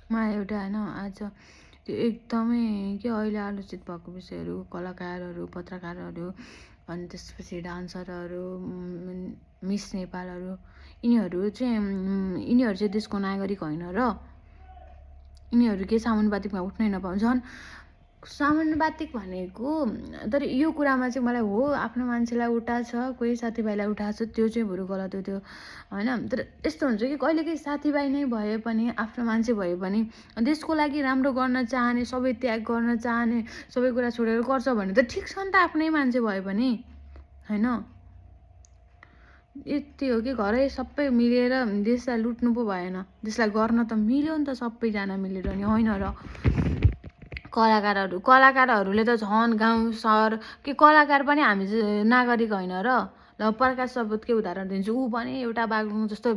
मा एउटा होइन आज त्यो एकदमै के अहिले आलोचित भएको विषयहरू कलाकारहरू पत्रकारहरू अनि त्यसपछि डान्सरहरू मिस नेपालहरू यिनीहरू चाहिँ देशको नागरिक होइन र यिनीहरू के समानुपातिकमा उठ्नै नपाउँ झन् समानुपातिक भनेको तर यो कुरामा चाहिँ मलाई हो आफ्नो मान्छेलाई उठाएको छ कोही साथीभाइलाई उठाएको छ त्यो चाहिँ बरु गलत हो त्यो होइन तर यस्तो हुन्छ कि कहिलेकाहीँ साथीभाइ नै भए पनि आफ्नो मान्छे भए पनि देशको लागि राम्रो गर्न चाहने सबै त्याग गर्न चाहने सबै कुरा छोडेर गर्छ भने त ठिक छ नि त आफ्नै मान्छे भए पनि होइन यति हो कि घरै सबै मिलेर देशलाई लुट्नु पो भएन देशलाई गर्न त मिल्यो नि त सबैजना मिलेर नि होइन र कलाकारहरूले त झन् गाउँ सहर कि कलाकार पनि हामी नागरिक होइन र ल प्रकाश सपुतकै उदाहरण दिन्छु ऊ पनि एउटा बागलुङ जस्तो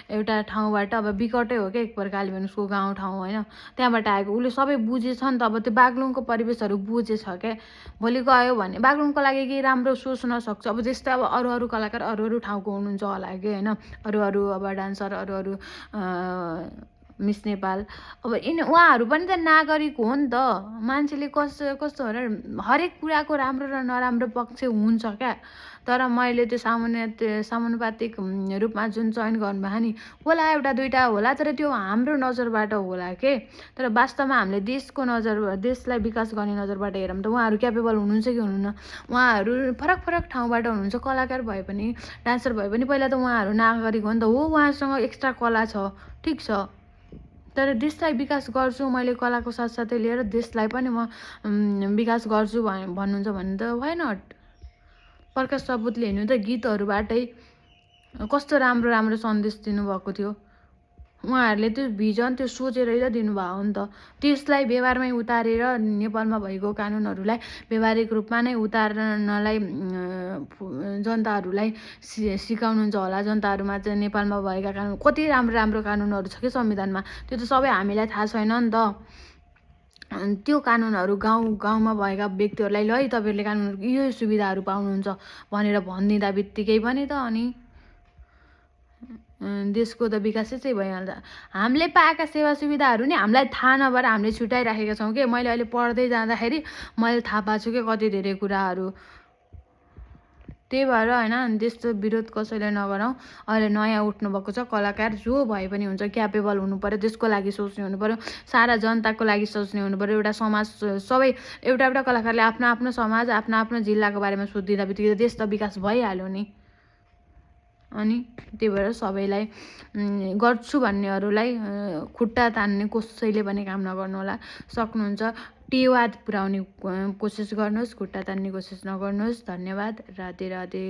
एउटा ठाउँबाट अब विकटै हो क्या एक प्रकारले भने उसको गाउँ ठाउँ होइन त्यहाँबाट आएको उसले सबै बुझेछ नि त अब त्यो बागलुङको परिवेशहरू बुझेछ क्या भोलि गयो भने बागलुङको लागि केही राम्रो सोच्न सक्छ अब जस्तै अब अरू कलाकार अरू ठाउँको हुनुहुन्छ होला कि होइन अरू अब डान्सर अरू मिस नेपाल अब उहाँहरू पनि त नागरिक हो नि त मान्छेले कस्तो हो र हरेक कुराको राम्रो र नराम्रो पक्ष हुन्छ क्या तर मैले त्यो समानुपातिक रूपमा जुन चयन गर्नुभयो नि होला एउटा दुइटा होला तर त्यो हाम्रो नजरबाट होला के तर वास्तवमा हामीले देशलाई विकास गर्ने नजरबाट हेरौँ त उहाँहरू क्यापेबल हुनुहुन्छ कि हुनुहुन्न उहाँहरू फरक ठाउँबाट हुनुहुन्छ कलाकार भए पनि डान्सर भए पनि पहिला त उहाँहरू नागरिक हो नि त हो उहाँसँग एक्स्ट्रा कला छ ठिक छ तर देशलाई विकास गर्छु मैले कलाको साथसाथै लिएर देशलाई पनि म विकास गर्छु भन्नुहुन्छ भने त वाइ नट प्रकाश सपुतले हेर्नु त गीतहरूबाटै कस्तो राम्रो सन्देश दिनुभएको थियो उहाँहरूले त्यो भिजन त्यो सोचेरै त दिनुभएको हो नि त त्यसलाई व्यवहारमै उतारेर नेपालमा भएको कानुनहरूलाई व्यवहारिक रूपमा नै उतार्नलाई जनताहरूलाई सिकाउनुहुन्छ होला जनताहरूमा चाहिँ नेपालमा भएका कानुन कति राम्रो कानुनहरू छ कि संविधानमा त्यो त सबै हामीलाई थाहा छैन नि त त्यो कानुनहरू गाउँमा भएका व्यक्तिहरूलाई ल तपाईँहरूले कानुनहरू यो सुविधाहरू पाउनुहुन्छ भनेर भनिदिँदा बित्तिकै पनि त अनि देशको त विकासै चाहिँ भइहाल्छ हामीले पाएका सेवा सुविधाहरू नि हामीलाई थाहा नभएर हामीले छुट्याइराखेका छौँ कि मैले अहिले पढ्दै जाँदाखेरि मैले थाहा पाएको छु कि कति धेरै कुराहरू त्यही भएर होइन त्यस्तो विरोध कसैले नगरौँ अहिले नयाँ उठ्नुभएको छ कलाकार जो भए पनि हुन्छ क्यापेबल हुनु पऱ्यो त्यसको लागि सोच्ने हुनु पऱ्यो सारा जनताको लागि सोच्ने हुनु पऱ्यो एउटा समाज सबै एउटा कलाकारले आफ्नो समाज आफ्नो जिल्लाको बारेमा सोधिदिँदा बित्तिकै देश त विकास भइहाल्यो नि अनि त्यही भएर सबैलाई गर्छु भन्नेहरूलाई खुट्टा तान्ने कसैले पनि काम नगर्नु होला सक्नुहुन्छ टेवा पुर्याउने कोसिस गर्नुहोस् खुट्टा तान्ने कोसिस नगर्नुहोस् धन्यवाद राधे राधे